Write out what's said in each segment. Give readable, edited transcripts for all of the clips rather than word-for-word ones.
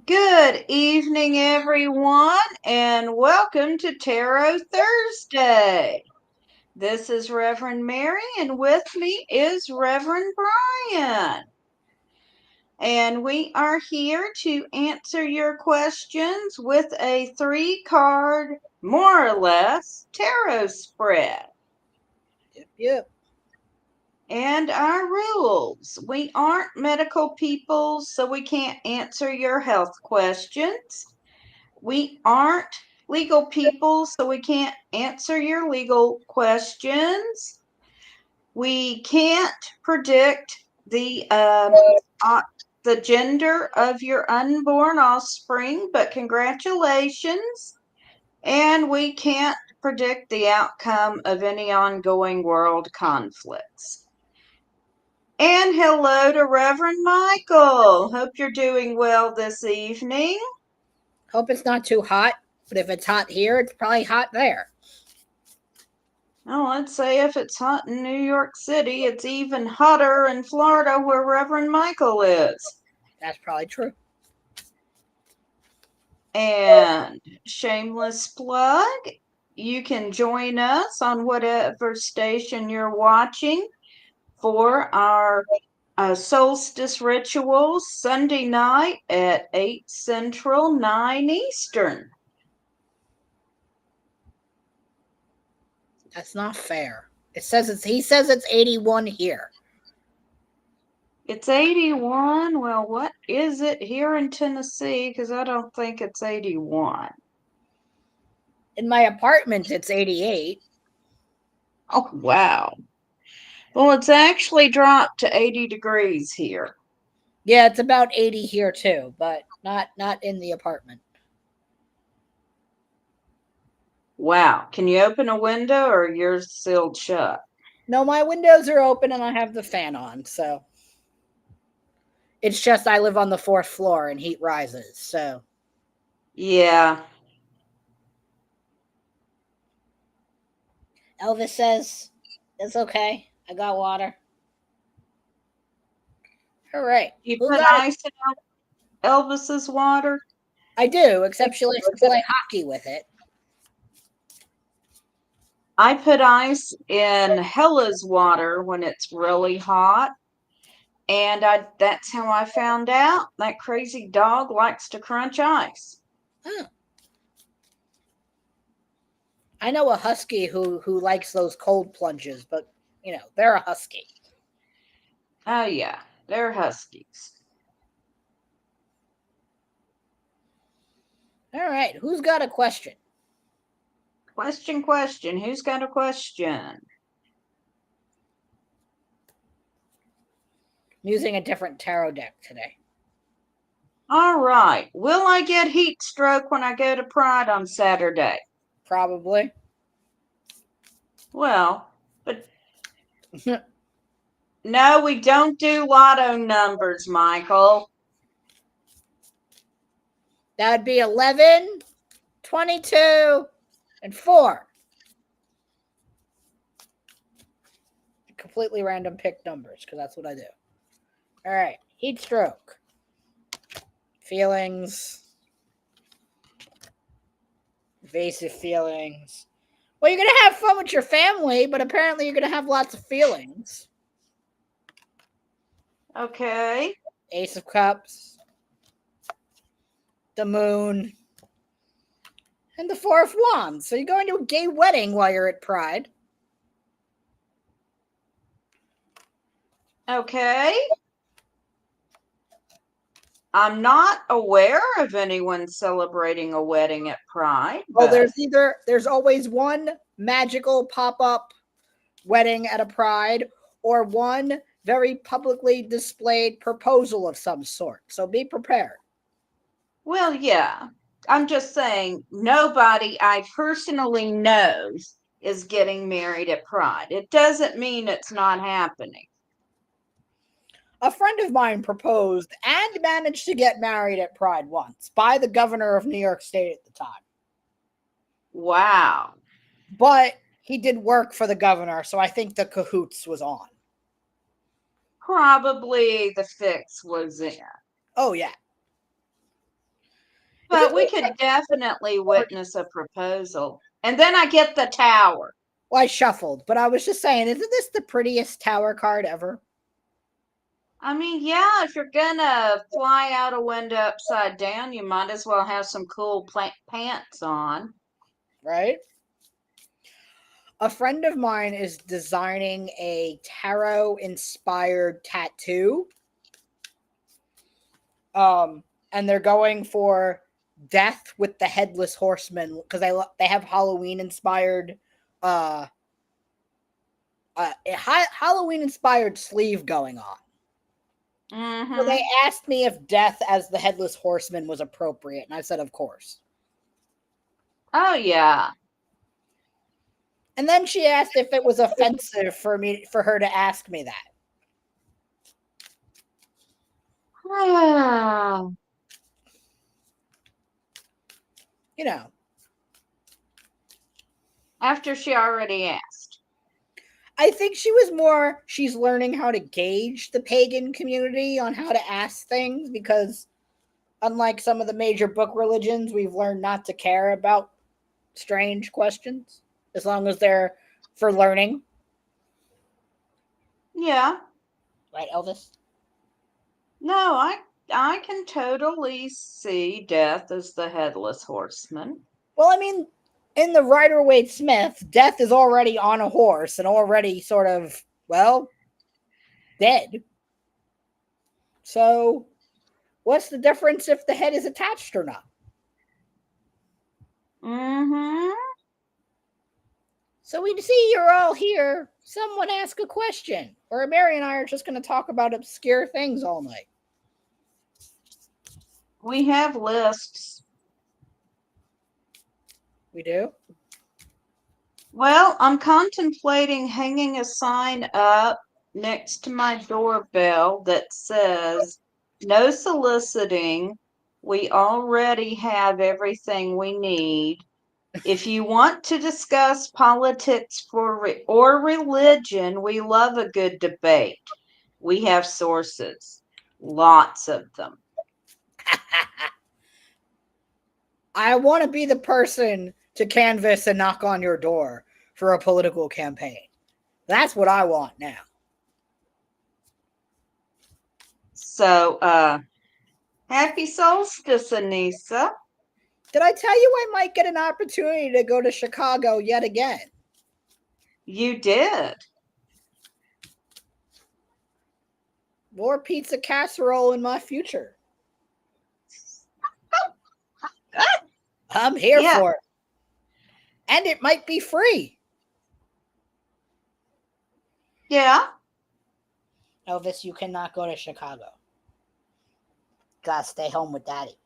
Good evening, everyone, and welcome to Tarot Thursday. This is Reverend Mary, and with me is Reverend Bryan. And we are here to answer your questions with a 3-card, more or less, tarot spread. Yep. And our rules. We aren't medical people, so we can't answer your health questions. We aren't legal people, so we can't answer your legal questions. We can't predict the gender of your unborn offspring, but congratulations. And we can't predict the outcome of any ongoing world conflicts. And hello to Reverend Michael. Hope you're doing well this evening. Hope it's not too hot, but if it's hot here, it's probably hot there. Oh, I'd say if it's hot in New York City, it's even hotter in Florida where Reverend Michael is. That's probably true. And shameless plug, you can join us on whatever station you're watching for our solstice rituals Sunday night at 8 Central, 9 Eastern. That's not fair. He says it's 81 here. It's 81. Well, what is it here in Tennessee? Because I don't think it's 81. In my apartment, it's 88. Oh, wow. Well, it's actually dropped to 80 degrees here. Yeah, it's about 80 here too, but not in the apartment. Wow. Can you open a window or you're sealed shut? No, my windows are open and I have the fan on, so it's just I live on the 4th floor and heat rises, so Yeah. Elvis says it's okay. I got water. All right. You Who put got it? ice in Elvis's water? I do, except she likes to play hockey with it. I put ice in Hella's water when it's really hot. And that's how I found out that crazy dog likes to crunch ice. Huh. I know a husky who likes those cold plunges, but they're a husky. Oh, yeah. They're huskies. All right, who's got a question? Question. Who's got a question? I'm using a different tarot deck today. All right. Will I get heat stroke when I go to Pride on Saturday? Probably. Well, but no, we don't do lotto numbers, Michael. That would be 11, 22, and 4. Completely random pick numbers because that's what I do. All right, heat stroke. Feelings. Evasive feelings. Well, you're going to have fun with your family, but apparently you're going to have lots of feelings. Okay. Ace of Cups. The Moon. And the 4 of Wands. So you're going to a gay wedding while you're at Pride. Okay. I'm not aware of anyone celebrating a wedding at Pride. Well, But... there's always one magical pop-up wedding at a Pride or one very publicly displayed proposal of some sort. So be prepared. Well, yeah. I'm just saying nobody I personally knows is getting married at Pride. It doesn't mean it's not happening. A friend of mine proposed and managed to get married at Pride once by the governor of New York State at the time. Wow. But he did work for the governor, so I think the cahoots was on. Probably the fix was in. Oh, yeah. But we could definitely witness a proposal. And then I get the tower. Well, I shuffled, but I was just saying, isn't this the prettiest tower card ever? I mean, yeah, if you're gonna fly out a window upside down, you might as well have some cool pants on. Right? A friend of mine is designing a tarot inspired tattoo. And they're going for death with the headless horseman because they have Halloween inspired Halloween inspired sleeve going on. So Mm-hmm. they asked me if death as the headless horseman was appropriate, and I said, of course. Oh yeah. And then she asked if it was offensive for her to ask me that. You know, After she already asked. I think she's learning how to gauge the pagan community on how to ask things because unlike some of the major book religions, we've learned not to care about strange questions as long as they're for learning. Yeah. Right, Elvis? No, I can totally see death as the headless horseman. Well, I mean, in the Rider Waite Smith, death is already on a horse and already sort of, well, dead. So, what's the difference if the head is attached or not? Mm-hmm. So, we see you're all here. Someone ask a question. Or Mary and I are just going to talk about obscure things all night. We have lists. We do? Well, I'm contemplating hanging a sign up next to my doorbell that says, no soliciting. We already have everything we need. If you want to discuss politics or religion, we love a good debate. We have sources, lots of them. I want to be the person to canvass and knock on your door for a political campaign. That's what I want now. So, happy solstice, Anissa. Did I tell you I might get an opportunity to go to Chicago yet again? You did. More pizza casserole in my future. I'm here Yeah. for it. And it might be free. Yeah. Elvis, you cannot go to Chicago. Gotta stay home with daddy.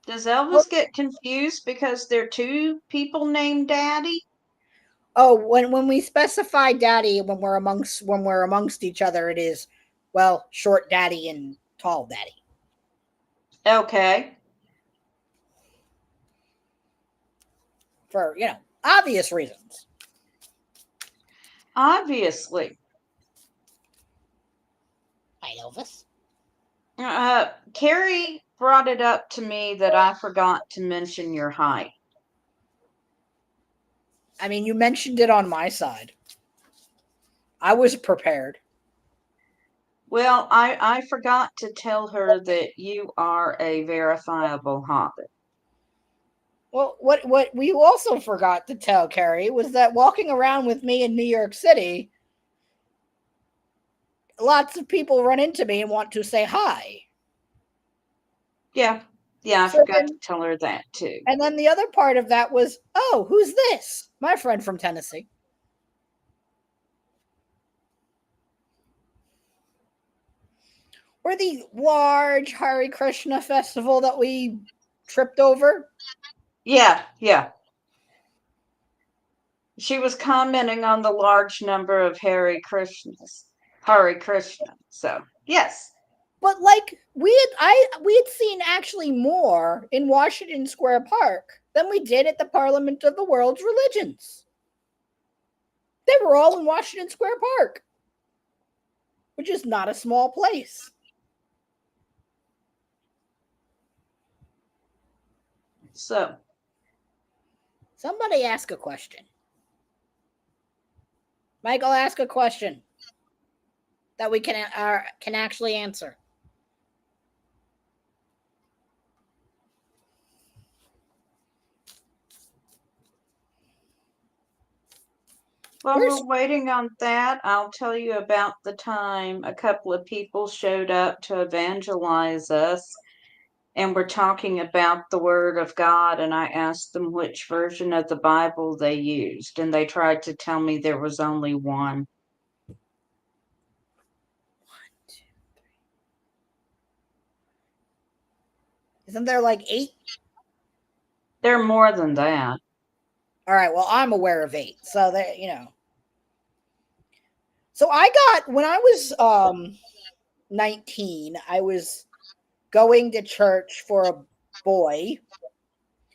Does Elvis get confused because there are two people named Daddy? Oh, when we specify daddy when we're amongst each other, it is well, short daddy and tall daddy. Okay. For, obvious reasons. Obviously. Right, Elvis? Carrie brought it up to me that I forgot to mention your height. I mean, you mentioned it on my side. I was prepared. Well, I forgot to tell her that you are a verifiable hobbit. Well, what we also forgot to tell Carrie was that walking around with me in New York City, lots of people run into me and want to say hi. Yeah. Yeah, I So forgot to tell her that too. and then the other part of that was, oh, who's this? My friend from Tennessee. Or the large Hare Krishna festival that we tripped over. Yeah, yeah. She was commenting on the large number of Hare Krishnas. Hare Krishna. So, yes. But like we had seen actually more in Washington Square Park than we did at the Parliament of the World's Religions. They were all in Washington Square Park, which is not a small place. So, Somebody ask a question. Michael, ask a question that we can actually answer. while we're Where's waiting on that, I'll tell you about the time a couple of people showed up to evangelize us and we're talking about the Word of God, and I asked them which version of the Bible they used, and they tried to tell me there was only one. isn't there like 8? They're more than that. All right, well, I'm aware of 8. So that, So I got when I was 19, I was going to church for a boy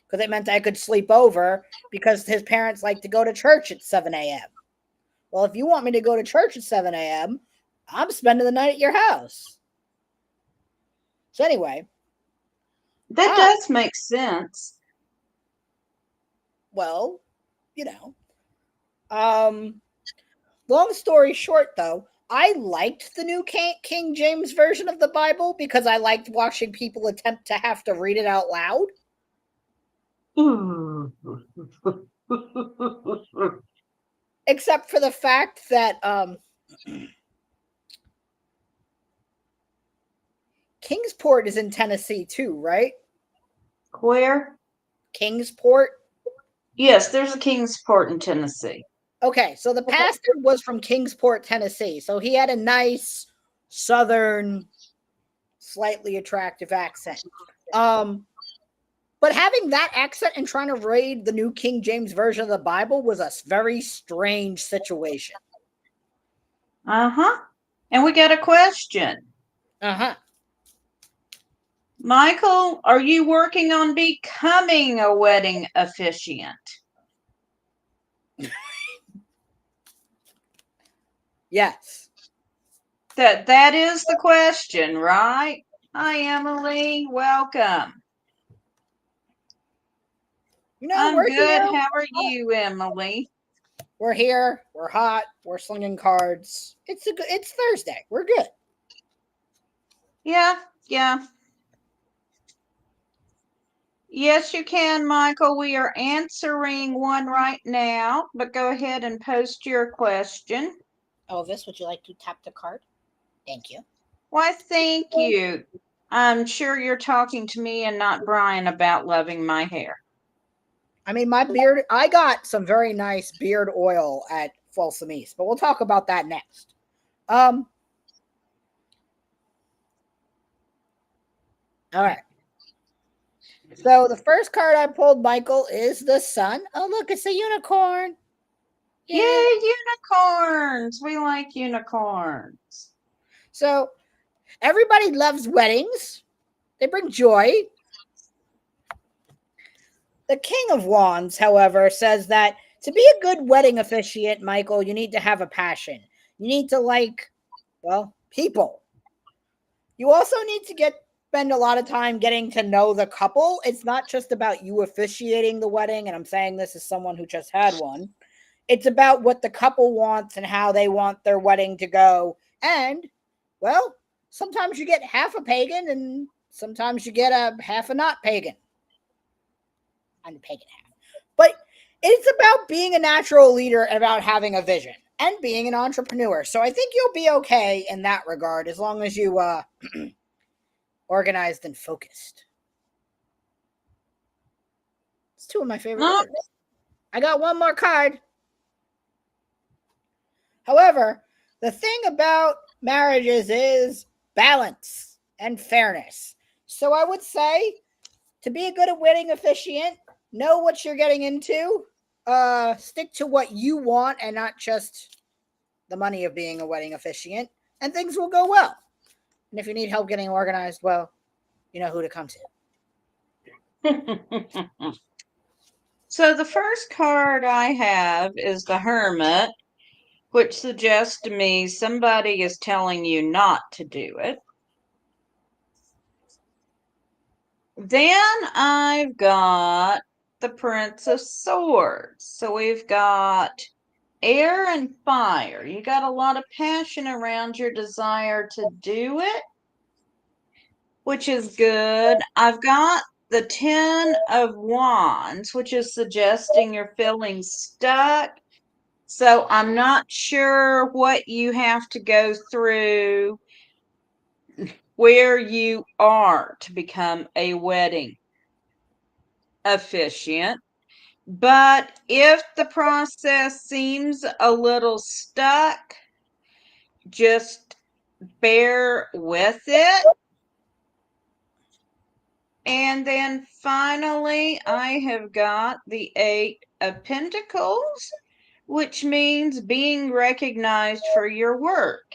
because it meant I could sleep over because his parents like to go to church at 7 a.m. Well, if you want me to go to church at 7 a.m., I'm spending the night at your house. So anyway, That I does make sense. well, you know, um, long story short, though, I liked the new King James version of the Bible because I liked watching people attempt to have to read it out loud. Except for the fact that Kingsport is in Tennessee too, right? Where? Kingsport. Yes, there's a Kingsport in Tennessee. Okay, so the pastor was from Kingsport, Tennessee. So he had a nice southern, slightly attractive accent. Um, but having that accent and trying to read the new King James version of the Bible was a very strange situation. Uh-huh. And we got a question. Uh-huh. Michael, are you working on becoming a wedding officiant? Yes. That is the question, right? Hi, Emily. Welcome. I'm We're good. here. How are you, Emily? We're here. We're hot. We're slinging cards. It's Thursday. We're good. Yeah, yeah. Yes, you can, Michael. We are answering one right now, but go ahead and post your question. Elvis, would you like to tap the card? Thank you. Why, thank you. I'm sure you're talking to me and not Bryan about loving my hair. I mean, my beard, I got some very nice beard oil at Folsom East, but we'll talk about that next. Um, all right. So the first card I pulled, Michael, is the sun. Oh, look, it's a unicorn. Yay. Yay, unicorns! We like unicorns. So everybody loves weddings, they bring joy. The King of Wands, however, says that to be a good wedding officiant, Michael, you need to have a passion. You need to like, well, people. You also need to spend a lot of time getting to know the couple. It's not just about you officiating the wedding, and I'm saying this as someone who just had one. It's about what the couple wants and how they want their wedding to go. And, well, sometimes you get half a pagan and sometimes you get a half a not pagan. I'm the pagan half. But it's about being a natural leader and about having a vision and being an entrepreneur. So I think you'll be okay in that regard as long as you organized and focused. It's two of my favorite Oh, words. I got one more card. However, the thing about marriages is balance and fairness. So I would say to be a good wedding officiant, know what you're getting into. Stick to what you want and not just the money of being a wedding officiant, and things will go well. And if you need help getting organized, well, you know who to come to. So the first card I have is the Hermit, which suggests to me somebody is telling you not to do it. Then I've got the Prince of Swords. So we've got air and fire. You got a lot of passion around your desire to do it, which is good. I've got the Ten of Wands, which is suggesting you're feeling stuck. So I'm not sure what you have to go through where you are to become a wedding officiant. But if the process seems a little stuck, just bear with it. And then finally, I have got the Eight of Pentacles, which means being recognized for your work.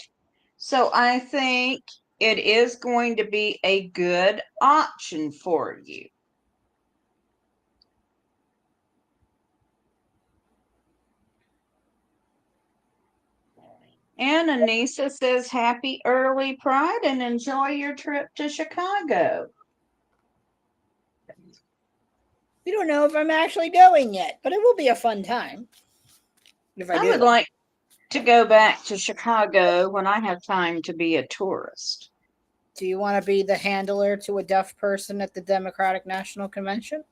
So I think it is going to be a good option for you. And Anissa says, happy early Pride and enjoy your trip to Chicago. We don't know if I'm actually going yet, but it will be a fun time. If I I do. would like to go back to Chicago when I have time to be a tourist. Do you want to be the handler to a deaf person at the Democratic National Convention?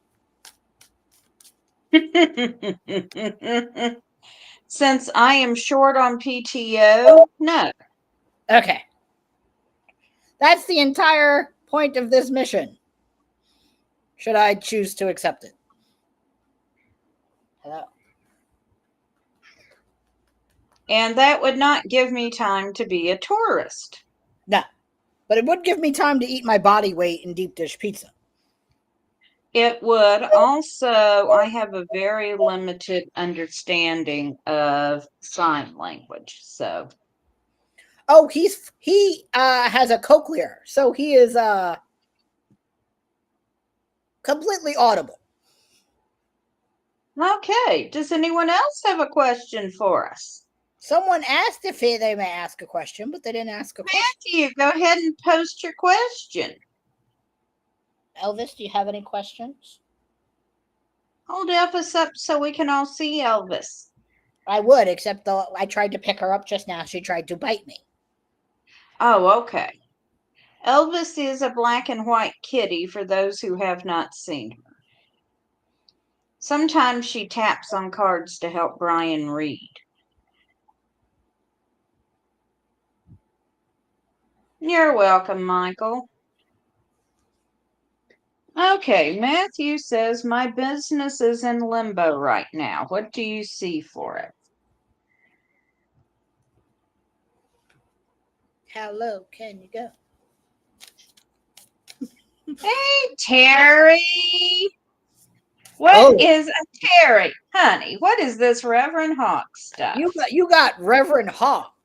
Since I am short on PTO, no. Okay. That's the entire point of this mission. Should I choose to accept it? Hello. And that would not give me time to be a tourist. No. But it would give me time to eat my body weight in deep dish pizza. It would also, I have a very limited understanding of sign language. So, oh, he has a cochlear, so he is completely audible. okay. Does anyone else have a question for us? Someone asked if they may ask a question, but they didn't ask a question. Matthew, go ahead and post your question. Elvis, do you have any questions? Hold Elvis up so we can all see Elvis. I would, except though I tried to pick her up just now. She tried to bite me. Oh, okay. Elvis is a black and white kitty for those who have not seen her. Sometimes she taps on cards to help Bryan read. You're welcome, Michael. Okay, Matthew says, my business is in limbo right now. What do you see for it? How low can you go? Hey, Terry. What is a Terry? Honey, what is this Reverend Hawk stuff? You got Reverend Hawk.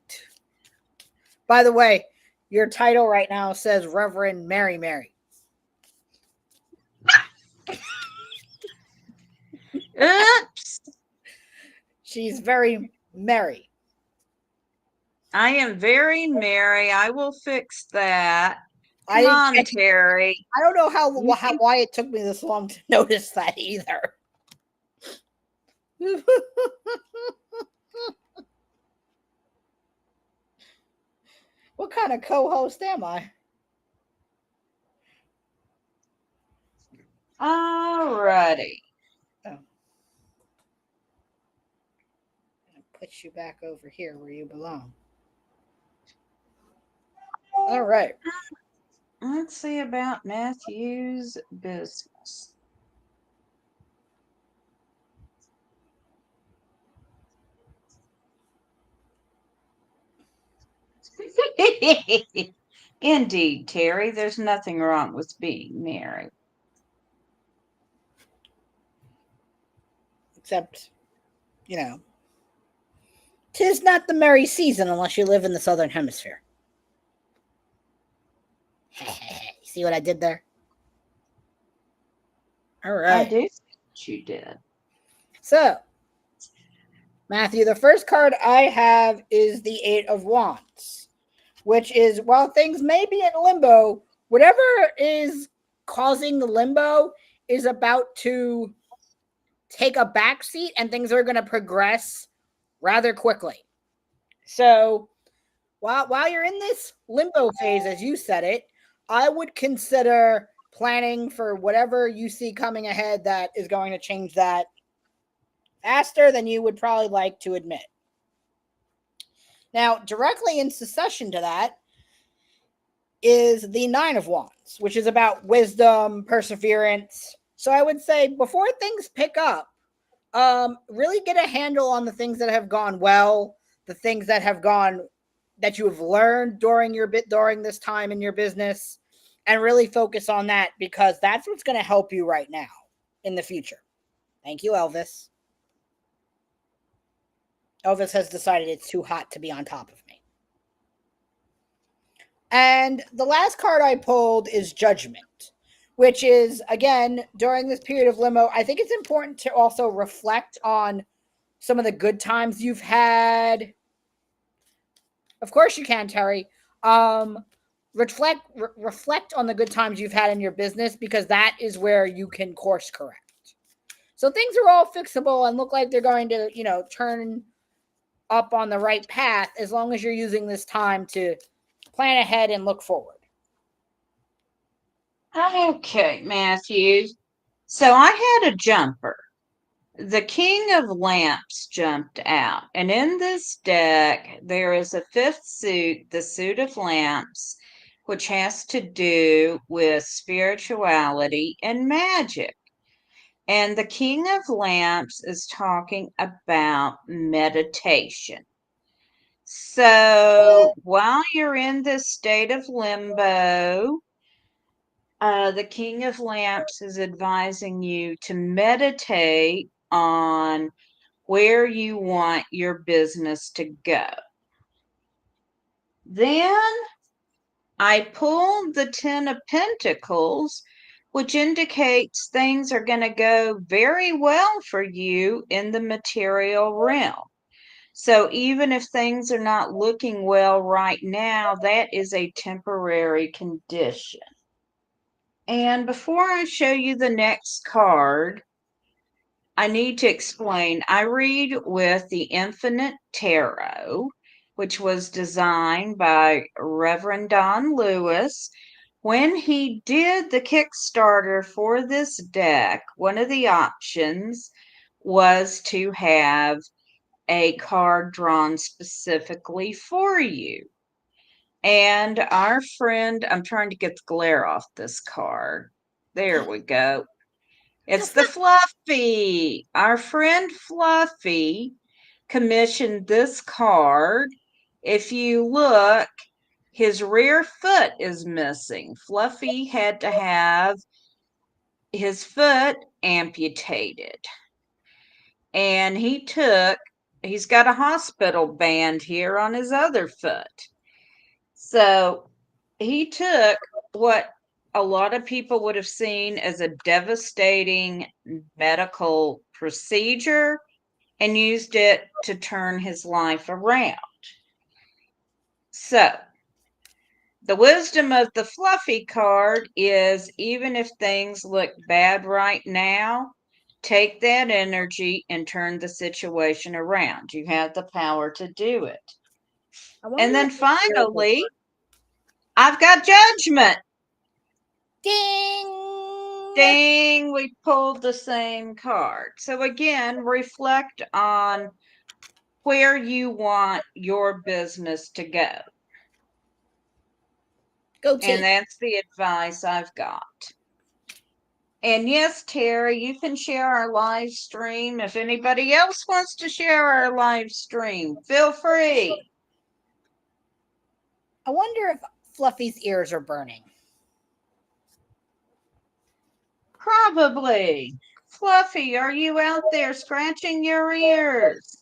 By the way, your title right now says Reverend Mary Mary. Oops. She's very merry. I am very merry. I will fix that. Come on, Terry. I don't know why it took me this long to notice that either. What kind of co-host am I? Alrighty. Oh. Put you back over here where you belong. All right. Let's see about Matthew's business. Indeed, Terry, there's nothing wrong with being married. Except, you know, 'tis not the merry season unless you live in the southern hemisphere. See what I did there? All right. I do see what you did. So, Matthew, the first card I have is the Eight of Wands, which is, while things may be in limbo, whatever is causing the limbo is about to take a backseat and things are going to progress rather quickly. So while you're in this limbo phase, as you said it, I would consider planning for whatever you see coming ahead that is going to change that faster than you would probably like to admit. Now, directly in succession to that is the Nine of Wands, which is about wisdom, perseverance. So I would say before things pick up, really get a handle on the things that have gone well, the things that have gone that you have learned during this time in your business, and really focus on that because that's what's going to help you right now in the future. Thank you, Elvis. Elvis has decided it's too hot to be on top of me. And the last card I pulled is Judgment, which is, again, during this period of limbo, I think it's important to also reflect on some of the good times you've had. Of course you can, Terry. Reflect on the good times you've had in your business because that is where you can course correct. So things are all fixable and look like they're going to, turn up on the right path as long as you're using this time to plan ahead and look forward. Okay, Matthew. So I had a jumper. The King of Lamps jumped out, and in this deck there is a fifth suit, the suit of lamps, which has to do with spirituality and magic. And the King of Lamps is talking about meditation. So while you're in this state of limbo, the King of Lamps is advising you to meditate on where you want your business to go. Then I pulled the Ten of Pentacles, which indicates things are going to go very well for you in the material realm. So even if things are not looking well right now, that is a temporary condition. And before I show you the next card, I need to explain. I read with the Infinite Tarot, which was designed by Reverend Don Lewis. When he did the Kickstarter for this deck, one of the options was to have a card drawn specifically for you. And our friend, I'm trying to get the glare off this card. There we go. It's the Fluffy. Our friend Fluffy commissioned this card. If you look, his rear foot is missing. Fluffy had to have his foot amputated. And he's got a hospital band here on his other foot. So he took what a lot of people would have seen as a devastating medical procedure and used it to turn his life around. So, the wisdom of the Fluffy card is even if things look bad right now, take that energy and turn the situation around. You have the power to do it. And then finally, I've got Judgment. Ding! Dang, we pulled the same card. So again, reflect on where you want your business to go. Go team. And that's the advice I've got. And yes, Terry, you can share our live stream. If anybody else wants to share our live stream, feel free. I wonder if Fluffy's ears are burning. Probably. Fluffy, are you out there scratching your ears?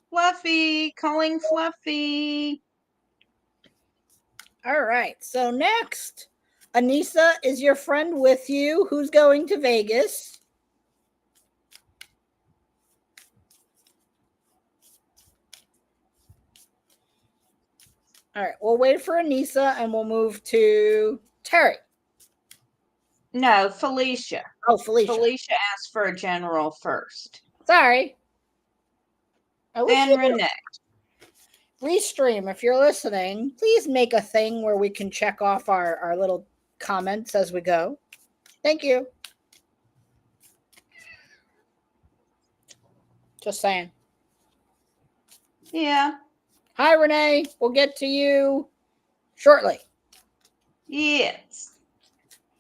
Fluffy, calling Fluffy. All right. So next, Anissa, is your friend with you? Who's going to Vegas? All right. We'll wait for Anissa and we'll move to Terry. No, Felicia. Oh, Felicia. Felicia asked for a general first. Sorry. I wish Then you Renee. Restream, if you're listening, please make a thing where we can check off our little comments as we go. Thank you. Just saying. Yeah. Hi, Renee. We'll get to you shortly. Yes.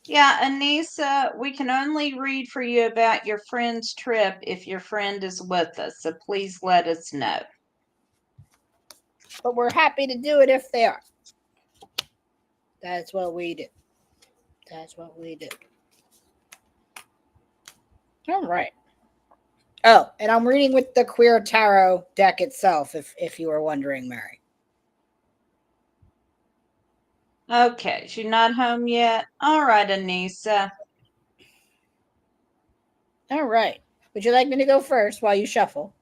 Yeah, Anissa, we can only read for you about your friend's trip if your friend is with us, so please let us know. But we're happy to do it if they are. That's what we do. That's what we do. All right. Oh, and I'm reading with the Queer Tarot deck itself, if you were wondering, Mary. Okay, she's not home yet. All right, Anissa. All right. Would you like me to go first while you shuffle?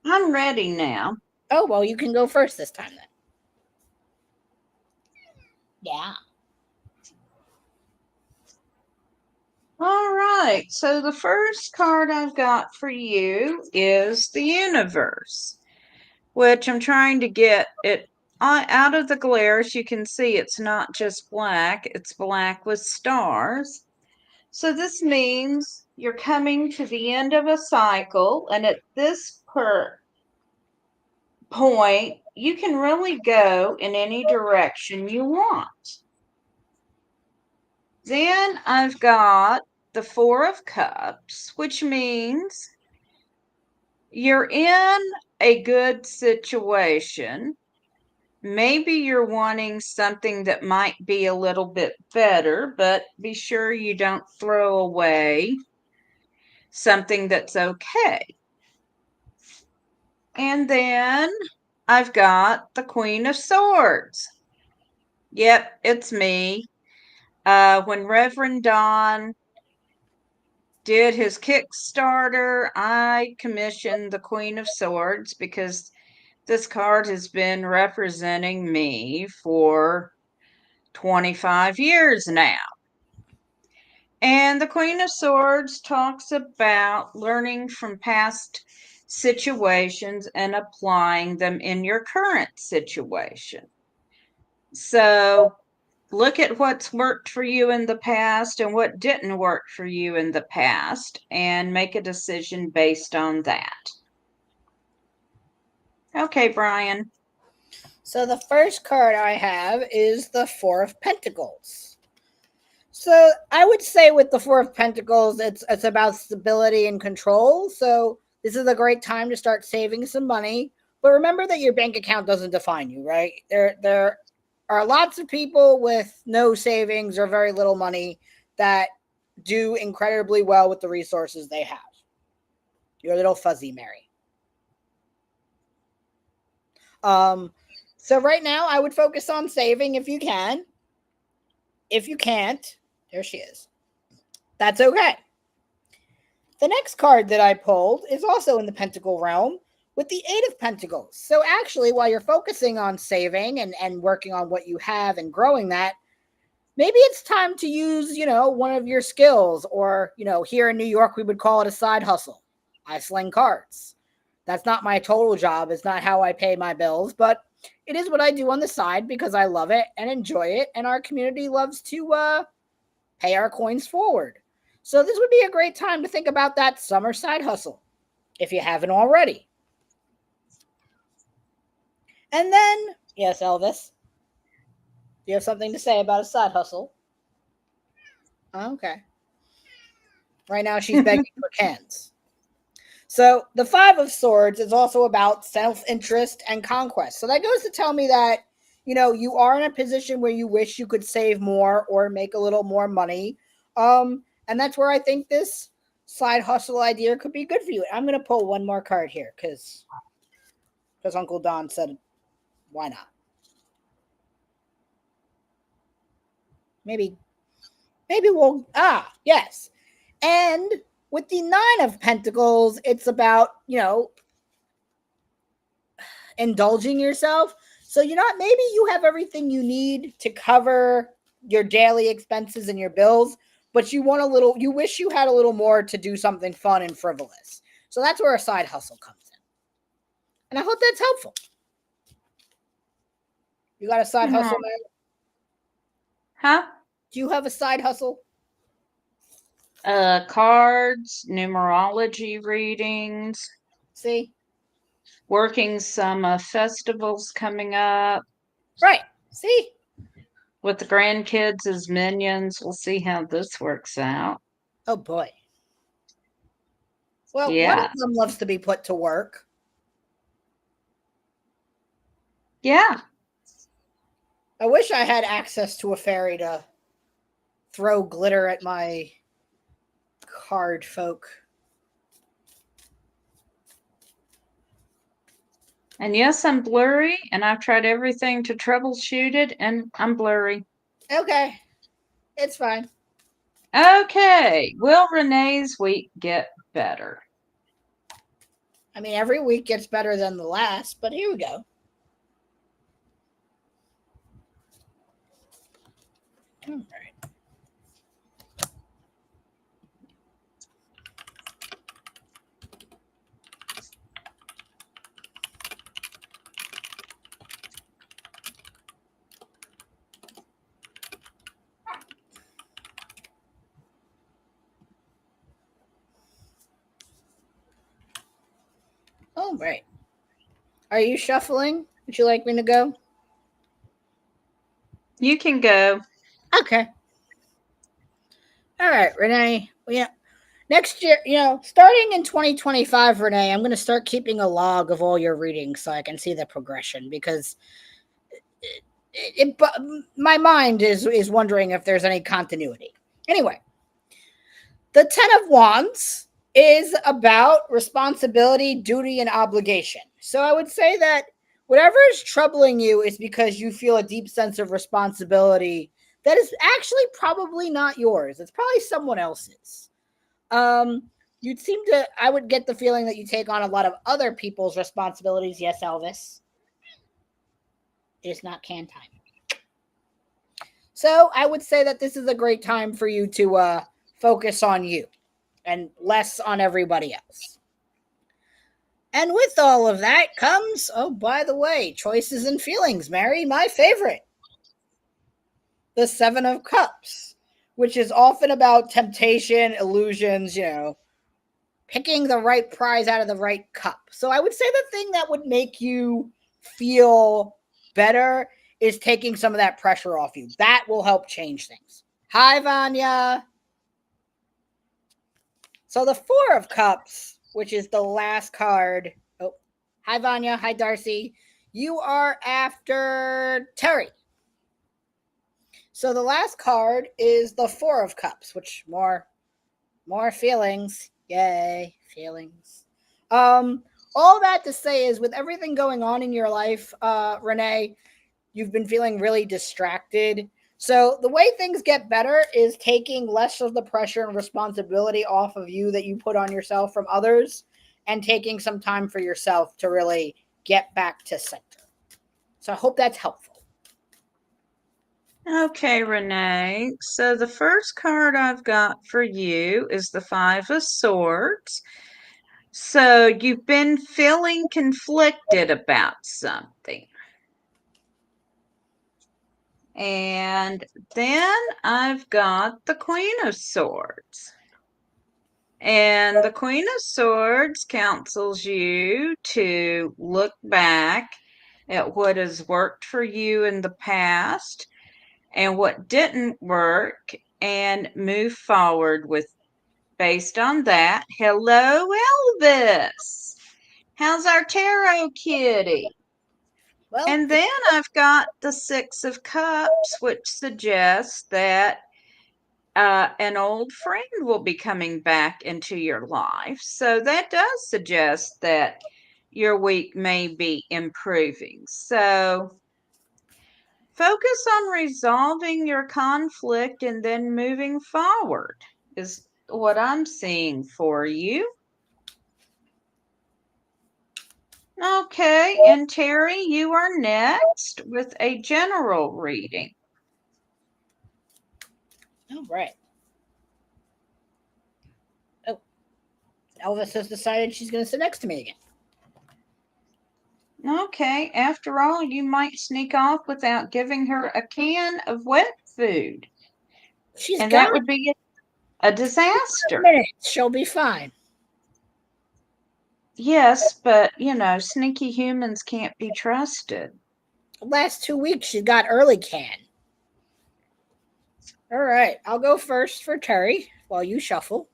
I'm ready now. Oh, well, you can go first this time then. Yeah. All right, so the first card I've got for you is the universe, which I'm trying to get it out of the glare. As you can see, it's not just black, it's black with stars. So this means you're coming to the end of a cycle, and at this point, you can really go in any direction you want. Then I've got the Four of Cups, which means you're in a good situation. Maybe you're wanting something that might be a little bit better, but be sure you don't throw away something that's okay. And then I've got the Queen of Swords. Yep, it's me. When Reverend Don did his Kickstarter, I commissioned the Queen of Swords because this card has been representing me for 25 years now. And the Queen of Swords talks about learning from past situations and applying them in your current situation. So look at what's worked for you in the past and what didn't work for you in the past and make a decision based on that. Okay, Bryan. So the first card I have is the Four of Pentacles. So I would say with the Four of Pentacles, it's about stability and control. So this is a great time to start saving some money. But remember that your bank account doesn't define you, right? There are lots of people with no savings or very little money that do incredibly well with the resources they have. Your little fuzzy Mary. So right now I would focus on saving if you can. If you can't, there she is. That's okay. The next card that I pulled is also in the Pentacle realm with the Eight of Pentacles. So actually, while you're focusing on saving and working on what you have and growing that, maybe it's time to use, one of your skills, or, here in New York, we would call it a side hustle. I sling cards. That's not my total job. It's not how I pay my bills, but it is what I do on the side because I love it and enjoy it. And our community loves to pay our coins forward. So this would be a great time to think about that summer side hustle if you haven't already. And then, yes, Elvis, do you have something to say about a side hustle? Okay. Right now she's begging for cans. So the Five of Swords is also about self-interest and conquest. So that goes to tell me that, you are in a position where you wish you could save more or make a little more money. And that's where I think this side hustle idea could be good for you. I'm going to pull one more card here because Uncle Don said, why not? Maybe we'll, yes. And with the Nine of Pentacles, it's about, indulging yourself. So maybe you have everything you need to cover your daily expenses and your bills, but you wish you had a little more to do something fun and frivolous. So that's where a side hustle comes in. And I hope that's helpful. You got a side hustle, Hmm. man? Huh? Do you have a side hustle? Cards, numerology readings, See? working some festivals coming up Right. See? with the grandkids as minions. We'll see how this works out. Oh boy. Well, one Yeah. of them loves to be put to work. Yeah. I wish I had access to a fairy to throw glitter at my card folk. And yes, I'm blurry, and I've tried everything to troubleshoot it, and I'm blurry. Okay. It's fine. Okay. Will Renee's week get better? I mean, every week gets better than the last, but here we go. All right. All right. Are you shuffling? Would you like me to go? You can go. Okay. All right, Renee. Well, yeah. Next year, starting in 2025, Renee, I'm going to start keeping a log of all your readings so I can see the progression because my mind is wondering if there's any continuity. Anyway, the Ten of Wands is about responsibility, duty, and obligation. So I would say that whatever is troubling you is because you feel a deep sense of responsibility that is actually probably not yours. It's probably someone else's. Um, you'd seem to, I would get the feeling that you take on a lot of other people's responsibilities. Yes, Elvis. It is not can time. So I would say that this is a great time for you to focus on you and less on everybody else. And with all of that comes, oh, by the way, choices and feelings, Mary, my favorite. The Seven of Cups, which is often about temptation, illusions, picking the right prize out of the right cup. So I would say the thing that would make you feel better is taking some of that pressure off you. That will help change things. Hi, Vanya. So the Four of Cups, which is the last card. Oh, hi, Vanya. Hi, Darcy. You are after Terry. So the last card is the Four of Cups, which more feelings. Yay, feelings. All that to say is with everything going on in your life, Renee, you've been feeling really distracted. So the way things get better is taking less of the pressure and responsibility off of you that you put on yourself from others and taking some time for yourself to really get back to center. So I hope that's helpful. Okay, Renee. So the first card I've got for you is the Five of Swords. So you've been feeling conflicted about something. And then I've got the Queen of Swords. And the Queen of Swords counsels you to look back at what has worked for you in the past and what didn't work and move forward with based on that. Hello, Elvis. How's our tarot kitty? Well, And then I've got the Six of Cups, which suggests that an old friend will be coming back into your life. So that does suggest that your week may be improving. So focus on resolving your conflict and then moving forward, is what I'm seeing for you. Okay, and Terry, you are next with a general reading. Oh, right. Oh, Elvis has decided she's going to sit next to me again. Okay, after all, you might sneak off without giving her a can of wet food, She's and got that would be a disaster. minutes. She'll be fine. Yes, but sneaky humans can't be trusted. The last 2 weeks, she got early can. All right, I'll go first for Terry while you shuffle.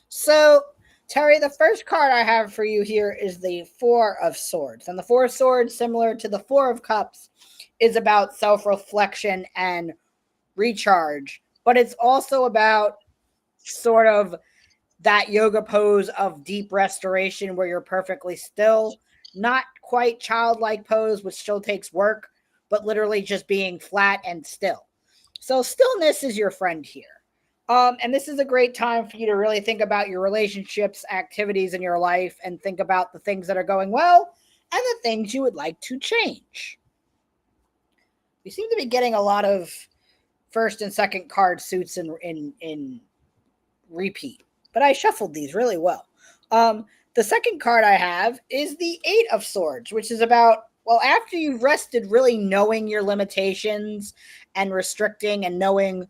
So, Terry, the first card I have for you here is the Four of Swords. And the Four of Swords, similar to the Four of Cups, is about self reflection and recharge, but it's also about sort of that yoga pose of deep restoration where you're perfectly still, not quite childlike pose, which still takes work, but literally just being flat and still. So, stillness is your friend here. And this is a great time for you to really think about your relationships, activities in your life, and think about the things that are going well and the things you would like to change. We seem to be getting a lot of first and second card suits in repeat, but I shuffled these really well. The second card I have is the Eight of Swords, which is about, well, after you've rested, really knowing your limitations and restricting and knowing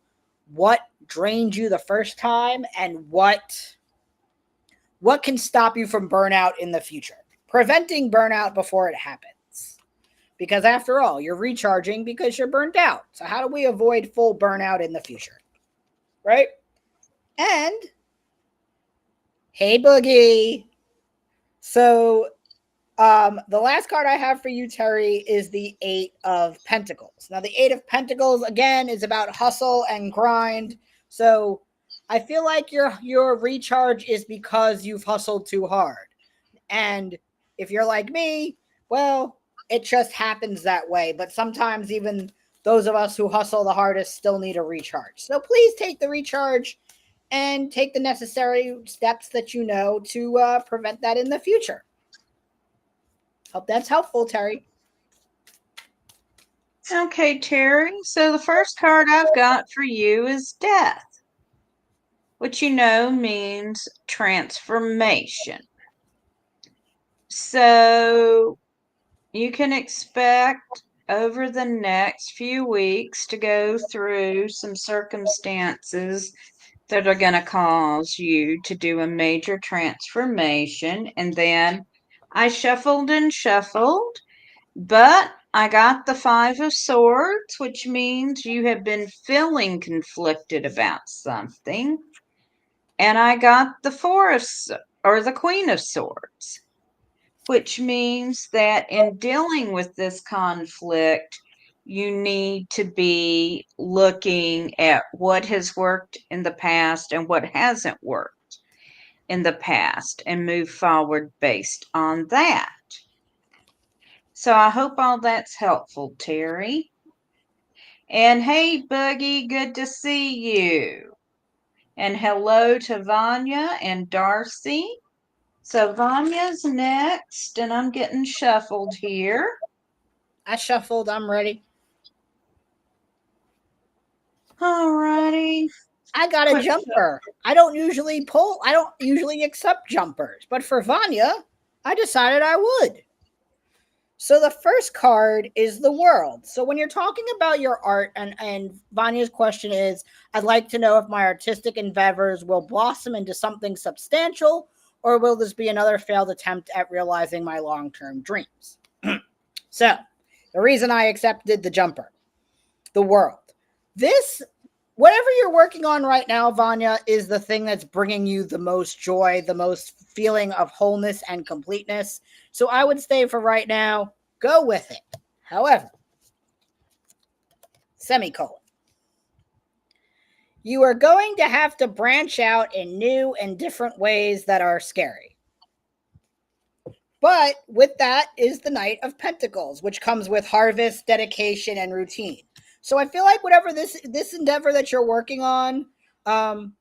what drained you the first time and what can stop you from burnout in the future. Preventing burnout before it happens. Because after all, you're recharging because you're burnt out. So how do we avoid full burnout in the future? Right? And hey, Boogie. So, the last card I have for you, Terry, is the Eight of Pentacles. Now, the Eight of Pentacles again is about hustle and grind. So, I feel like your recharge is because you've hustled too hard. And if you're like me, well, it just happens that way. But sometimes even those of us who hustle the hardest still need a recharge. So please take the recharge and take the necessary steps that you know to prevent that in the future. Hope that's helpful, Terry. Okay, Terry. So the first card I've got for you is Death, which means transformation. So you can expect over the next few weeks to go through some circumstances that are going to cause you to do a major transformation. And then I shuffled and shuffled, but I got the Five of Swords, which means you have been feeling conflicted about something. And I got the or the Queen of Swords, which means that in dealing with this conflict, you need to be looking at what has worked in the past and what hasn't worked in the past and move forward based on that. So I hope all that's helpful, Terry. And hey, Buggy, good to see you. And hello to Vanya and Darcy. So Vanya's next, and I'm getting shuffled here. I shuffled. I'm ready. Alrighty. I got a Quick. jumper. I don't usually pull, I don't usually accept jumpers, but for Vanya, I decided I would. So the first card is the world. So when you're talking about your art, and Vanya's question is, I'd like to know if my artistic endeavors will blossom into something substantial, or will this be another failed attempt at realizing my long-term dreams? So the reason I accepted the jumper, the world. This, whatever you're working on right now, Vanya, is the thing that's bringing you the most joy, the most feeling of wholeness and completeness. So I would say for right now, go with it. However, semicolon. You are going to have to branch out in new and different ways that are scary. But with that is the Knight of Pentacles, which comes with harvest, dedication, and routine. So I feel like whatever this endeavor that you're working on, and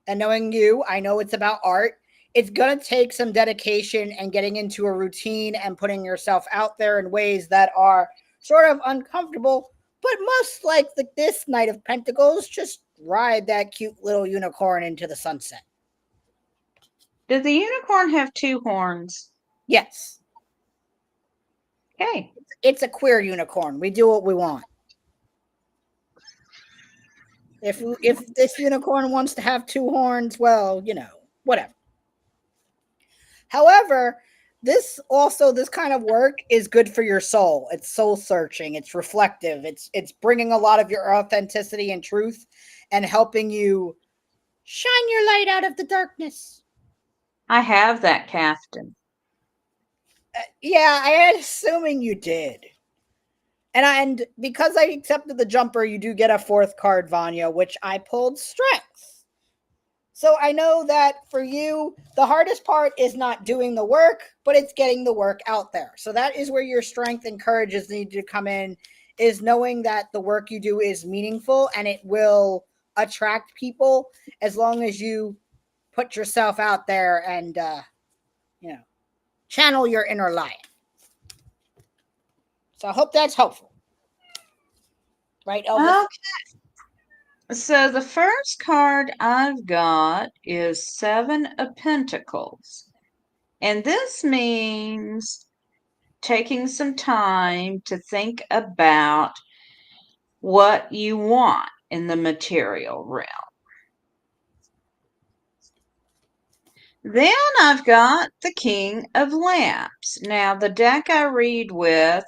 knowing you, I know it's about art. It's going to take some dedication and getting into a routine and putting yourself out there in ways that are sort of uncomfortable, But most like this Knight of Pentacles, just ride that cute little unicorn into the sunset. Does the unicorn have two horns? Yes. Okay. It's a queer unicorn. We do what we want. If this unicorn wants to have two horns, well, whatever. However, this kind of work is good for your soul. It's soul searching, it's reflective, it's bringing a lot of your authenticity and truth and helping you shine your light out of the darkness. I have that Captain. Yeah, I had assuming you did. And because I accepted the jumper, you do get a fourth card, Vanya, which I pulled strength. So I know that for you, the hardest part is not doing the work, but it's getting the work out there. So that is where your strength and courage is needed to come in, is knowing that the work you do is meaningful and it will attract people as long as you put yourself out there and, channel your inner lion. So I hope that's helpful. Right, Elvis? Okay. So the first card I've got is Seven of Pentacles. And this means taking some time to think about what you want in the material realm. Then I've got the King of Lamps. Now, the deck I read with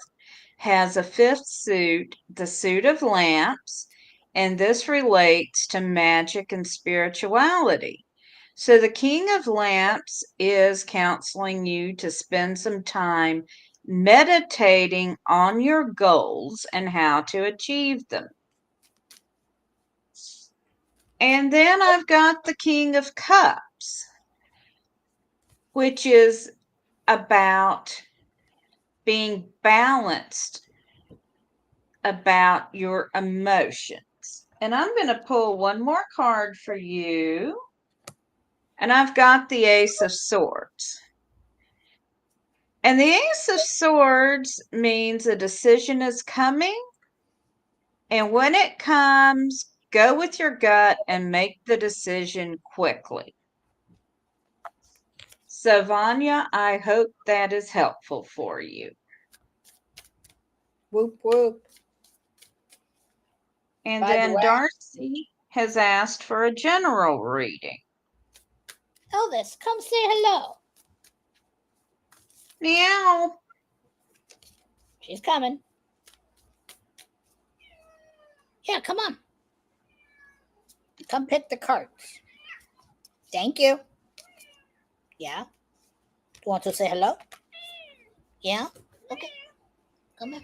has a fifth suit, the suit of lamps, and this relates to magic and spirituality. So the King of Lamps is counseling you to spend some time meditating on your goals and how to achieve them. And then I've got the King of Cups, which is about being balanced about your emotions. And I'm going to pull one more card for you. And I've got the Ace of Swords. And the Ace of Swords means a decision is coming. And when it comes, go with your gut and make the decision quickly. So, Vanya, I hope that is helpful for you. Whoop, whoop. And then Darcy has asked for a general reading. Elvis, come say hello. Meow. She's coming. Yeah, come on. Come pick the cards. Thank you. Yeah? Want to say hello? Yeah? Okay. Come on.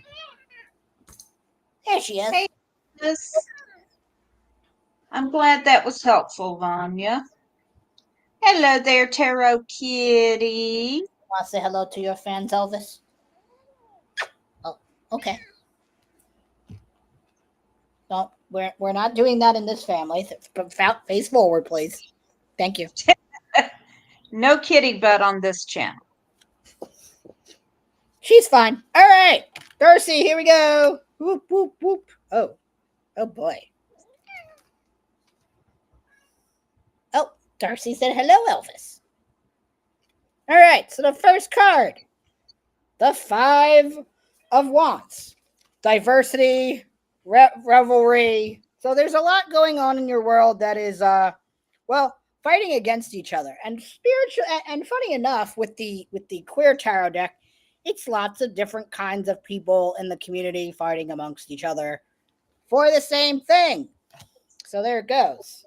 There she is. Hey, Miss. I'm glad that was helpful, Vanya. Hello there, Tarot Kitty. Want to say hello to your fans, Elvis? Oh, okay. No, we're not doing that in this family. Face forward, please. Thank you. No kitty butt on this channel. She's fine. All right, Darcy, here we go. Whoop, whoop, whoop. Oh boy. Oh, Darcy said hello, Elvis. All right, so the first card, the Five of Wands. Diversity, revelry. So there's a lot going on in your world that is, fighting against each other. And spiritual, and funny enough, with the queer tarot deck, it's lots of different kinds of people in the community fighting amongst each other for the same thing. So there it goes.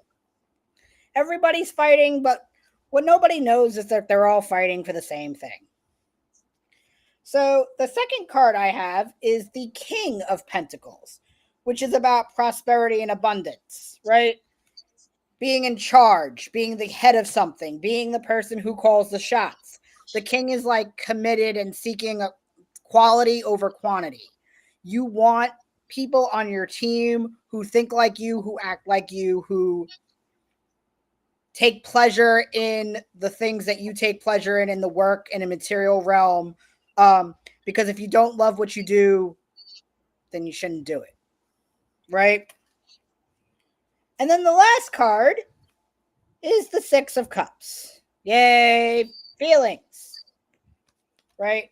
Everybody's fighting, but what nobody knows is that they're all fighting for the same thing. So the second card I have is the King of Pentacles, which is about prosperity and abundance, right? Being in charge, being the head of something, being the person who calls the shots. The king is like committed and seeking a quality over quantity. You want people on your team who think like you, who act like you, who take pleasure in the things that you take pleasure in the work in a material realm. Because if you don't love what you do, then you shouldn't do it. right? And then the last card is the Six of Cups. Yay, feelings, right?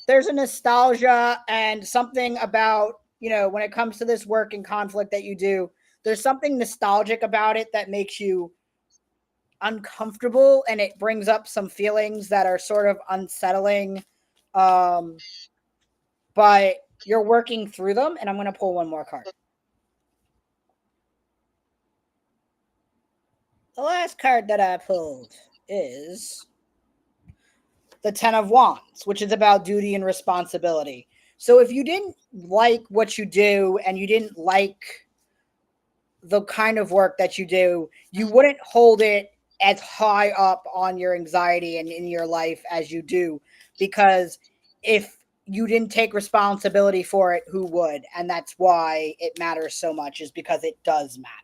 There's a nostalgia and something about, when it comes to this work and conflict that you do, there's something nostalgic about it that makes you uncomfortable, and it brings up some feelings that are sort of unsettling. Um, but you're working through them, and I'm going to pull one more card. The last card that I pulled is the Ten of Wands, which is about duty and responsibility. So if you didn't like what you do and you didn't like the kind of work that you do, you wouldn't hold it as high up on your anxiety and in your life as you do, because if you didn't take responsibility for it, who would? And that's why it matters so much, is because it does matter.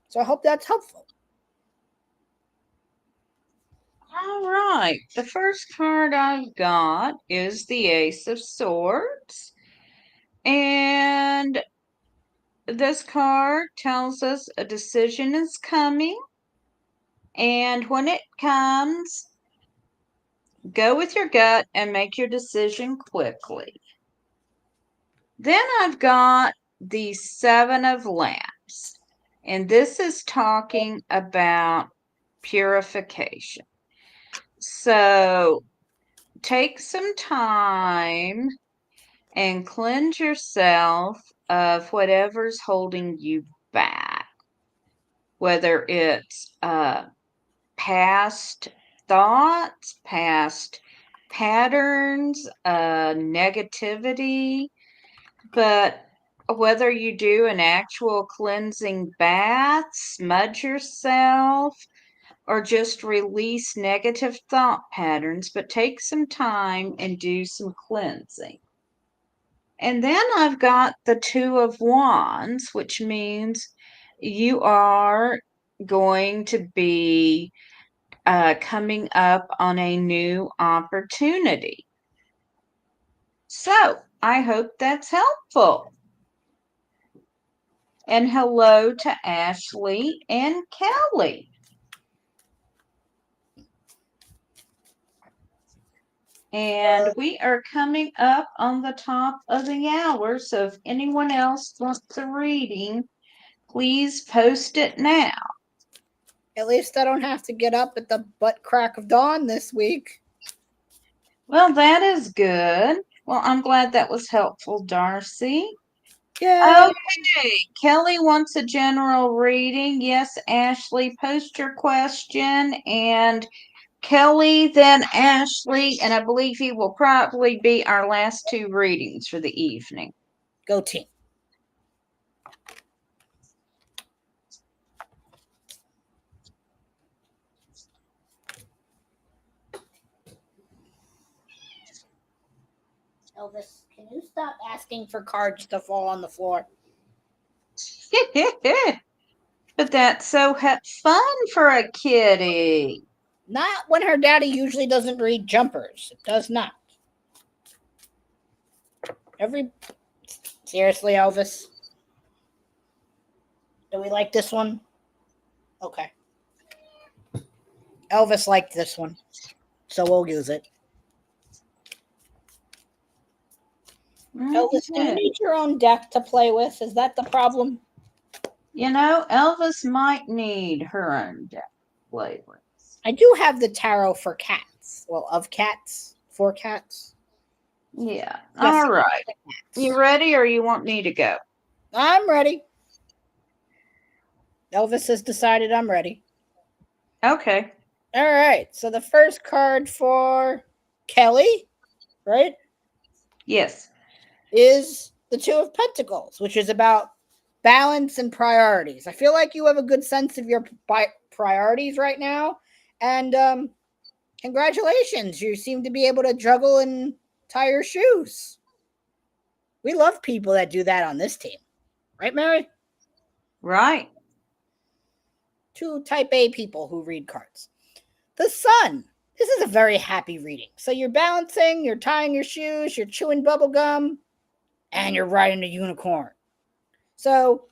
So I hope that's helpful. All right. The first card I've got is the Ace of Swords. And this card tells us a decision is coming. And when it comes, go with your gut and make your decision quickly. Then I've got the Seven of Lamps. And this is talking about purification. So take some time and cleanse yourself of whatever's holding you back, whether it's past thoughts, past patterns, negativity, but whether you do an actual cleansing bath, smudge yourself, or just release negative thought patterns, but take some time and do some cleansing. And then I've got the Two of Wands, which means you are going to be coming up on a new opportunity. So I hope that's helpful. And hello to Ashley and Kelly. And we are coming up on the top of the hour. So if anyone else wants a reading, please post it now. At least I don't have to get up at the butt crack of dawn this week. Well, that is good. Well, I'm glad that was helpful, Darcy. Yay! Okay, Kelly wants a general reading. Yes, Ashley, post your question. And Kelly, then Ashley, and I believe he will probably be our last two readings for the evening. Go team. Elvis, can you stop asking for cards to fall on the floor? But that's so fun for a kitty. Not when her daddy usually doesn't read jumpers. It does not. Seriously, Elvis? Do we like this one? Okay. Elvis liked this one, so we'll use it. Elvis, do you need your own deck to play with? Is that the problem? You know, Elvis might need her own deck to play with. I do have the tarot for cats. Well, of cats. For cats. Yeah. Yes. All right. You ready, or you want me to go? I'm ready. Elvis has decided I'm ready. Okay. All right. So the first card for Kelly, right? Yes. Is the Two of Pentacles, which is about balance and priorities. I feel like you have a good sense of your priorities right now. And congratulations. You seem to be able to juggle and tie your shoes. We love people that do that on this team. Right, Mary? Right. Two type A people who read cards. The Sun. This is a very happy reading. So you're balancing, you're tying your shoes, you're chewing bubble gum. and you're riding a unicorn. So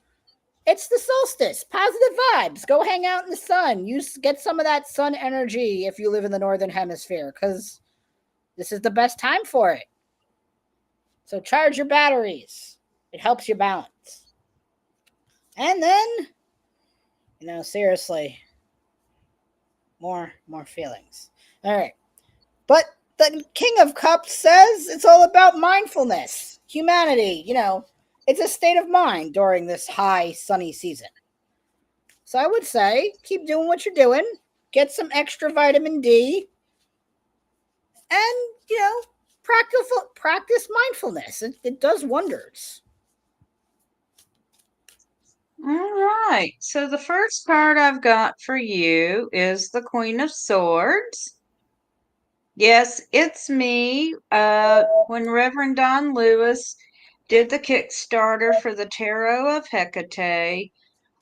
it's the solstice, positive vibes. Go hang out in the sun. Get some of that sun energy if you live in the northern hemisphere, because this is the best time for it. So charge your batteries. It helps you balance. And then, seriously, more feelings. All right. But the King of Cups says it's all about mindfulness, humanity. It's a state of mind during this high sunny season. So I would say keep doing what you're doing, get some extra vitamin D, and practice mindfulness. It does wonders. All right. So the first card I've got for you is the Queen of Swords. Yes, it's me. When Reverend Don Lewis did the Kickstarter for the Tarot of Hecate,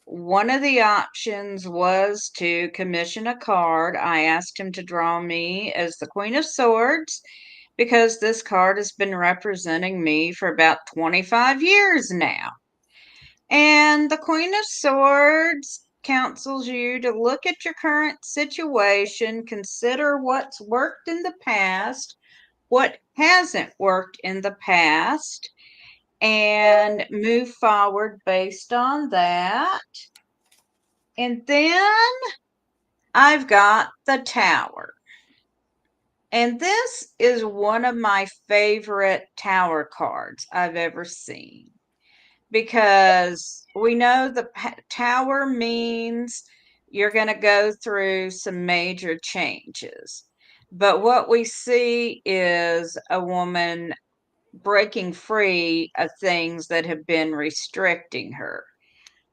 one of the options was to commission a card. I asked him to draw me as the Queen of Swords because this card has been representing me for about 25 years now. And the Queen of Swords counsels you to look at your current situation, consider what's worked in the past, what hasn't worked in the past, and move forward based on that. And then I've got the Tower. And this is one of my favorite Tower cards I've ever seen, because we know the Tower means you're going to go through some major changes. But what we see is a woman breaking free of things that have been restricting her.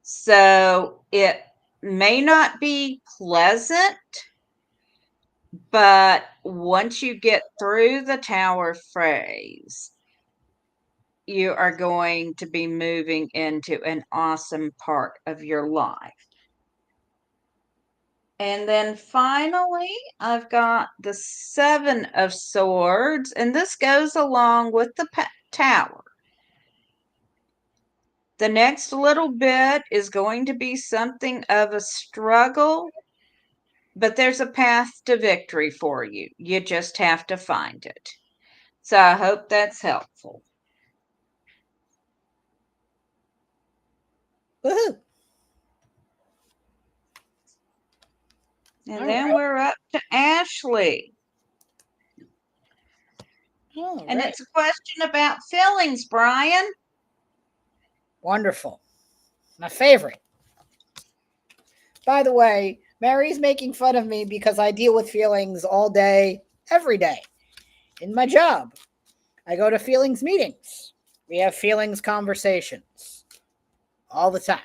So it may not be pleasant, but once you get through the Tower phase, you are going to be moving into an awesome part of your life. And then finally, I've got the Seven of Swords, and this goes along with the Tower. The next little bit is going to be something of a struggle, but there's a path to victory for you. You just have to find it. So I hope that's helpful. Woohoo! And All then right. we're up to Ashley. All And right. it's a question about feelings, Bryan. Wonderful. My favorite. By the way, Mary's making fun of me because I deal with feelings all day, every day. In my job, I go to feelings meetings. We have feelings conversations all the time.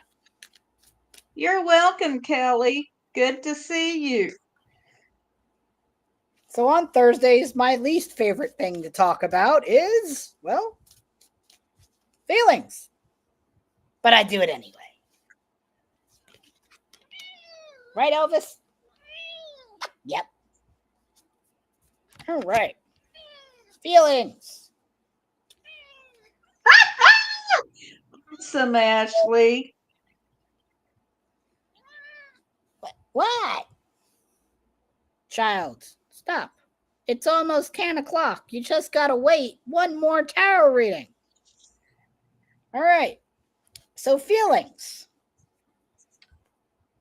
You're welcome, Kelly. Good to see you. So on Thursdays, my least favorite thing to talk about is, well, feelings. But I do it anyway. Right, Elvis? Yep. All right. Feelings. Awesome, Ashley. What? Child, stop. It's almost 10 o'clock. You just gotta wait one more tarot reading. All right. So, feelings.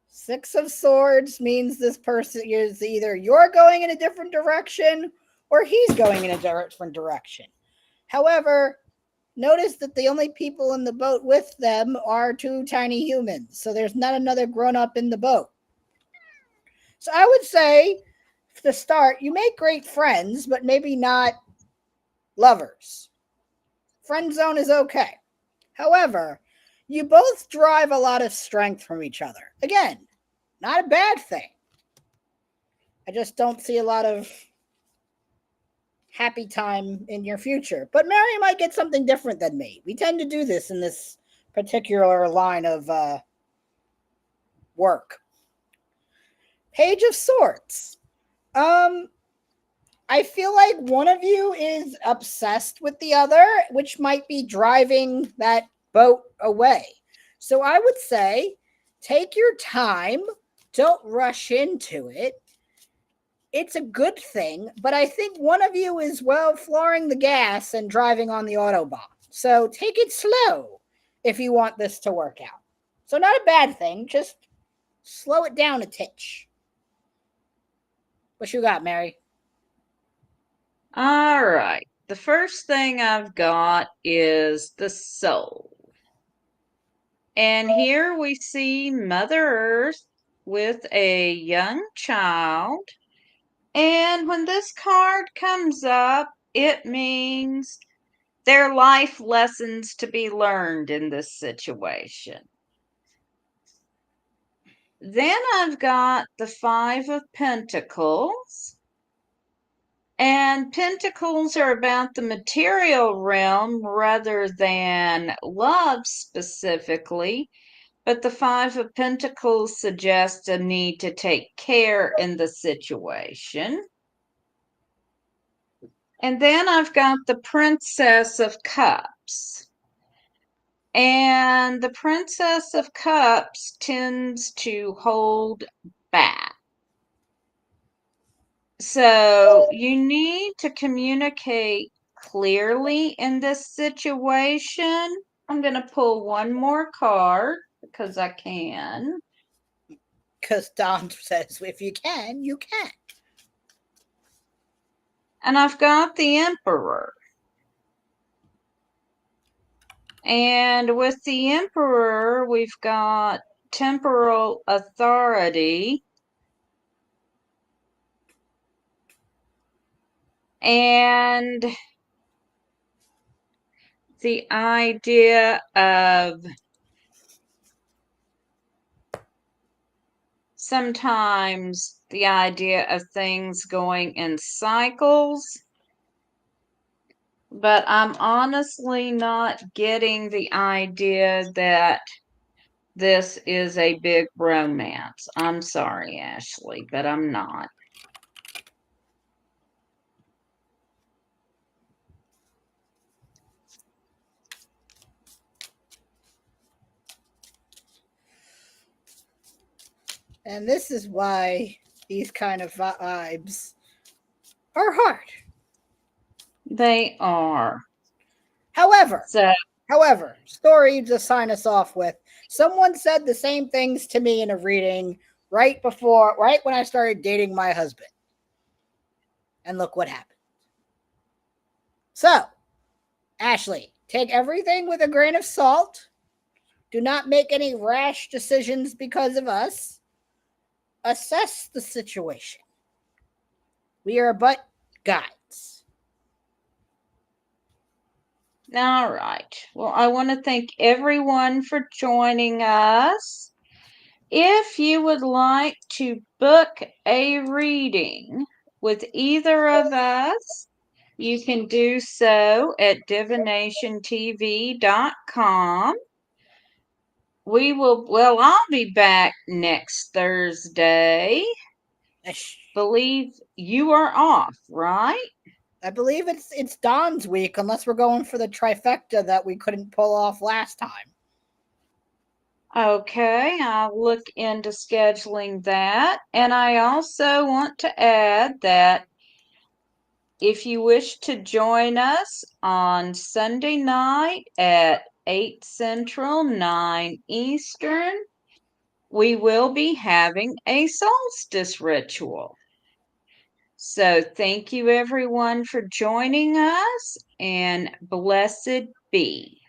Six of Swords means this person is either you're going in a different direction or he's going in a different direction. However, notice that the only people in the boat with them are two tiny humans. So there's not another grown up in the boat. So I would say to start, you make great friends, but maybe not lovers. Friend zone is okay. However, you both derive a lot of strength from each other. Again, not a bad thing. I just don't see a lot of happy time in your future. But Mary might get something different than me. We tend to do this in this particular line of work. Page of Swords. I I feel like one of you is obsessed with the other, which might be driving that boat away. So I would say take your time, don't rush into it. It's a good thing, but I think one of you is, well, flooring the gas and driving on the Autobahn. So take it slow if you want this to work out. So, not a bad thing, just slow it down a titch. What you got, Mary? All right. The first thing I've got is the soul. And here we see Mother Earth with a young child. And when this card comes up, it means there are life lessons to be learned in this situation. Then I've got the Five of Pentacles. And pentacles are about the material realm rather than love specifically. But the Five of Pentacles suggests a need to take care in the situation. And then I've got the Princess of Cups. And the Princess of Cups tends to hold back. So you need to communicate clearly in this situation. I'm going to pull one more card because I can. Because Don says, if you can, you can. And I've got the Emperor. And with the Emperor, we've got temporal authority. And the idea of sometimes the idea of things going in cycles. But I'm honestly not getting the idea that this is a big romance. I'm sorry, Ashley, but I'm not. And this is why these kind of vibes are hard. They are. However, So, story to sign us off with. Someone said the same things to me in a reading right when I started dating my husband. And look what happened. So, Ashley, take everything with a grain of salt. Do not make any rash decisions because of us. Assess the situation. We are but guides. all right. Well, I want to thank everyone for joining us. If you would like to book a reading with either of us, you can do so at divinationtv.com. I'll be back next Thursday. Believe you are off, right? I believe it's Don's week, unless we're going for the trifecta that we couldn't pull off last time. Okay, I'll look into scheduling that. And I also want to add that if you wish to join us on Sunday night at 8 Central, 9 Eastern, we will be having a solstice ritual. So thank you everyone for joining us, and blessed be.